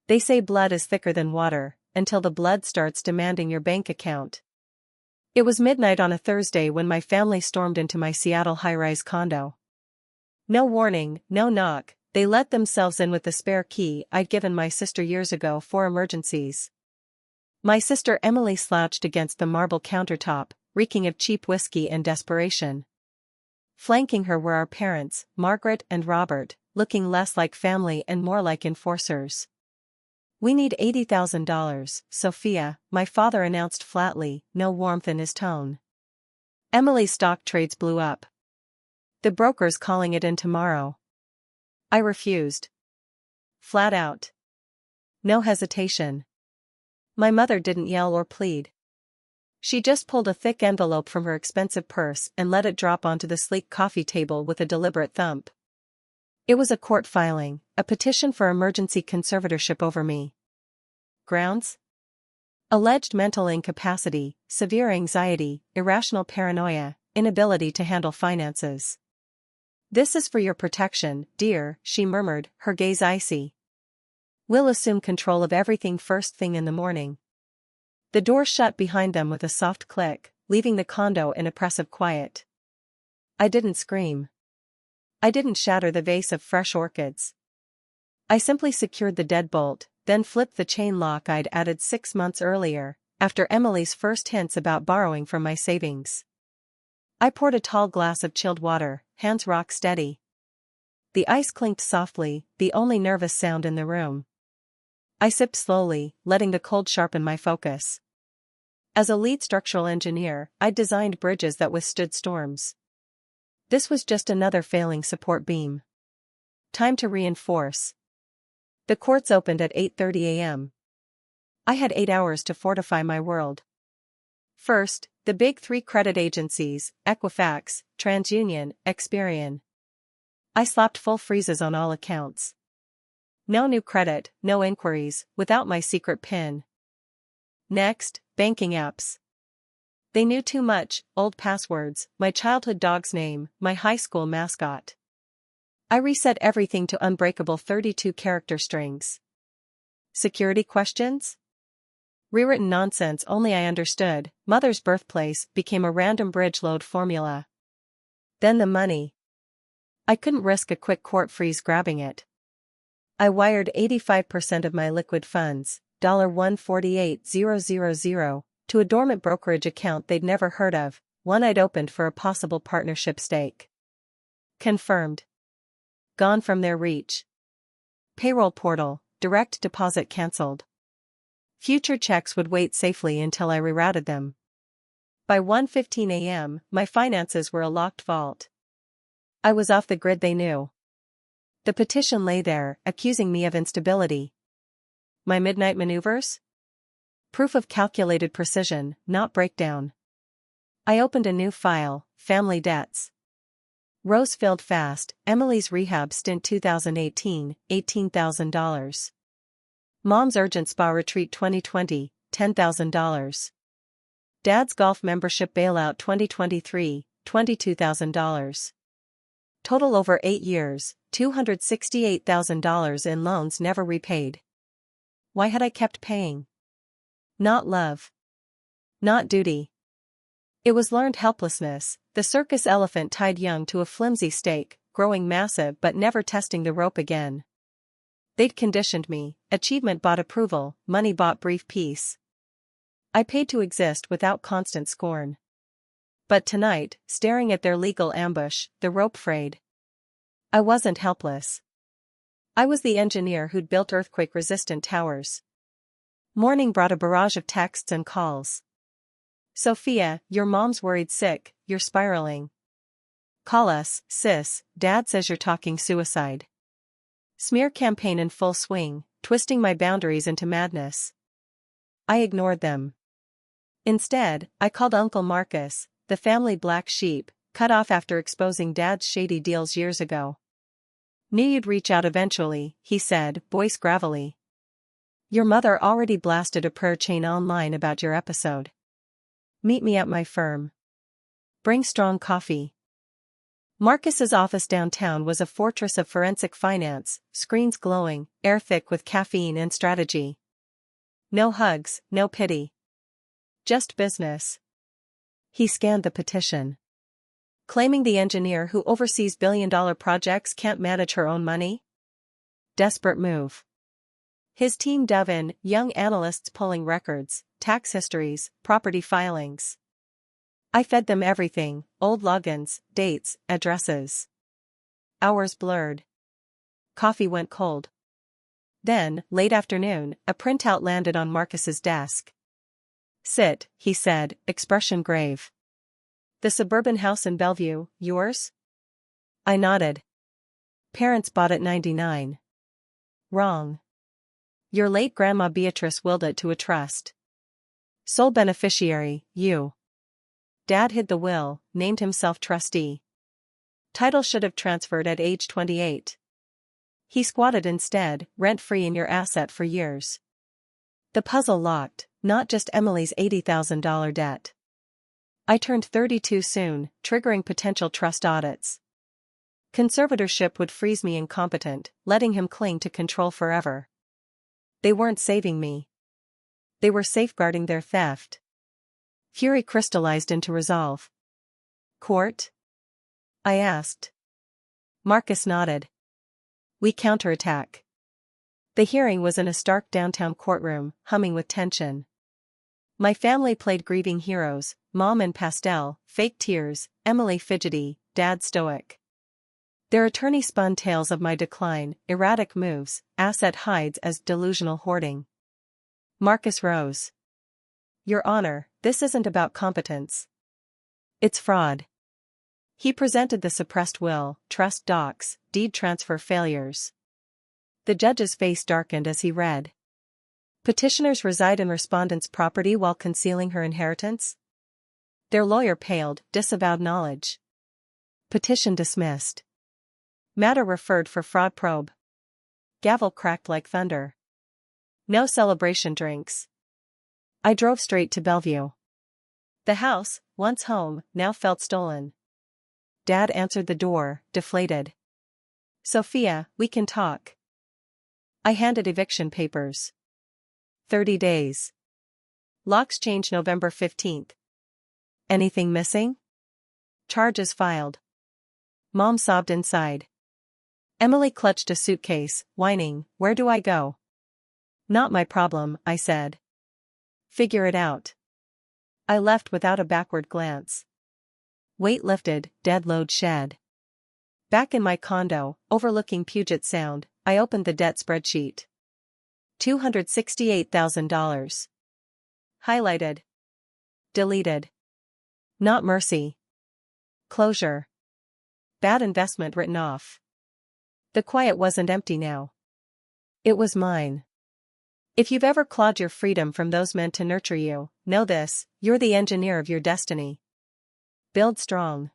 They say blood is thicker than water, until the blood starts demanding your bank account. It was midnight on a Thursday when my family stormed into my Seattle high-rise condo. No warning, no knock, they let themselves in with the spare key I'd given my sister years ago for emergencies. My sister Emily slouched against the marble countertop, reeking of cheap whiskey and desperation. Flanking her were our parents, Margaret and Robert, looking less like family and more like enforcers. "We need $80,000, Sophia," my father announced flatly, no warmth in his tone. Emily's stock trades blew up. "The broker's calling it in tomorrow." I refused. Flat out. No hesitation. My mother didn't yell or plead. She just pulled a thick envelope from her expensive purse and let it drop onto the sleek coffee table with a deliberate thump. It was a court filing, a petition for emergency conservatorship over me. Grounds? Alleged mental incapacity, severe anxiety, irrational paranoia, inability to handle finances. "This is for your protection, dear," she murmured, her gaze icy. "We'll assume control of everything first thing in the morning." The door shut behind them with a soft click, leaving the condo in oppressive quiet. I didn't scream. I didn't shatter the vase of fresh orchids. I simply secured the deadbolt, then flipped the chain lock I'd added 6 months earlier, after Emily's first hints about borrowing from my savings. I poured a tall glass of chilled water, hands rock steady. The ice clinked softly, the only nervous sound in the room. I sipped slowly, letting the cold sharpen my focus. As a lead structural engineer, I'd designed bridges that withstood storms. This was just another failing support beam. Time to reinforce. The courts opened at 8:30 a.m. I had 8 hours to fortify my world. First, the big 3 credit agencies, Equifax, TransUnion, Experian. I slapped full freezes on all accounts. No new credit, no inquiries, without my secret PIN. Next, banking apps. They knew too much: old passwords, my childhood dog's name, my high school mascot. I reset everything to unbreakable 32-character strings. Security questions? Rewritten nonsense only I understood. Mother's birthplace became a random bridge load formula. Then the money. I couldn't risk a quick court freeze grabbing it. I wired 85% of my liquid funds, $148,000, to a dormant brokerage account they'd never heard of, one I'd opened for a possible partnership stake. Confirmed. Gone from their reach. Payroll portal, direct deposit cancelled. Future checks would wait safely until I rerouted them. By 1:15 a.m., my finances were a locked vault. I was off the grid, they knew. The petition lay there, accusing me of instability. My midnight maneuvers? Proof of calculated precision, not breakdown. I opened a new file, family debts. Rows filled fast. Emily's rehab stint 2018, $18,000. Mom's urgent spa retreat 2020, $10,000. Dad's golf membership bailout 2023, $22,000. Total over 8 years, $268,000 in loans never repaid. Why had I kept paying? Not love. Not duty. It was learned helplessness, the circus elephant tied young to a flimsy stake, growing massive but never testing the rope again. They'd conditioned me: achievement bought approval, money bought brief peace. I paid to exist without constant scorn. But tonight, staring at their legal ambush, the rope frayed. I wasn't helpless. I was the engineer who'd built earthquake-resistant towers. Morning brought a barrage of texts and calls. "Sophia, your mom's worried sick, you're spiraling. Call us, sis, Dad says you're talking suicide." Smear campaign in full swing, twisting my boundaries into madness. I ignored them. Instead, I called Uncle Marcus, the family black sheep, cut off after exposing Dad's shady deals years ago. "Knew you'd reach out eventually," he said, voice gravelly. "Your mother already blasted a prayer chain online about your episode. Meet me at my firm. Bring strong coffee." Marcus's office downtown was a fortress of forensic finance, screens glowing, air thick with caffeine and strategy. No hugs, no pity. Just business. He scanned the petition. Claiming the engineer who oversees billion-dollar projects can't manage her own money? Desperate move. His team dove in, young analysts pulling records, tax histories, property filings. I fed them everything, old logins, dates, addresses. Hours blurred. Coffee went cold. Then, late afternoon, a printout landed on Marcus's desk. "Sit," he said, expression grave. "The suburban house in Bellevue, yours?" I nodded. "Parents bought it 99. Wrong. Your late grandma Beatrice willed it to a trust. Sole beneficiary, you. Dad hid the will, named himself trustee. Title should have transferred at age 28. He squatted instead, rent-free in your asset for years." The puzzle locked, not just Emily's $80,000 debt. I turned 32 soon, triggering potential trust audits. Conservatorship would freeze me incompetent, letting him cling to control forever. They weren't saving me. They were safeguarding their theft. Fury crystallized into resolve. "Court?" I asked. Marcus nodded. "We counterattack." The hearing was in a stark downtown courtroom, humming with tension. My family played grieving heroes, Mom in pastel, fake tears, Emily fidgety, Dad stoic. Their attorney spun tales of my decline, erratic moves, asset hides as delusional hoarding. Marcus rose. "Your Honor, this isn't about competence. It's fraud." He presented the suppressed will, trust docs, deed transfer failures. The judge's face darkened as he read. "Petitioners reside in respondent's property while concealing her inheritance?" Their lawyer paled, disavowed knowledge. Petition dismissed. Matter referred for fraud probe. Gavel cracked like thunder. No celebration drinks. I drove straight to Bellevue. The house, once home, now felt stolen. Dad answered the door, deflated. "Sophia, we can talk." I handed eviction papers. 30 days. Locks change November 15th. Anything missing? Charges filed. Mom sobbed inside. Emily clutched a suitcase, whining, "Where do I go?" "Not my problem," I said. "Figure it out." I left without a backward glance. Weight lifted, dead load shed. Back in my condo, overlooking Puget Sound, I opened the debt spreadsheet. $268,000. Highlighted. Deleted. Not mercy. Closure. Bad investment written off. The quiet wasn't empty now. It was mine. If you've ever clawed your freedom from those meant to nurture you, know this: you're the engineer of your destiny. Build strong.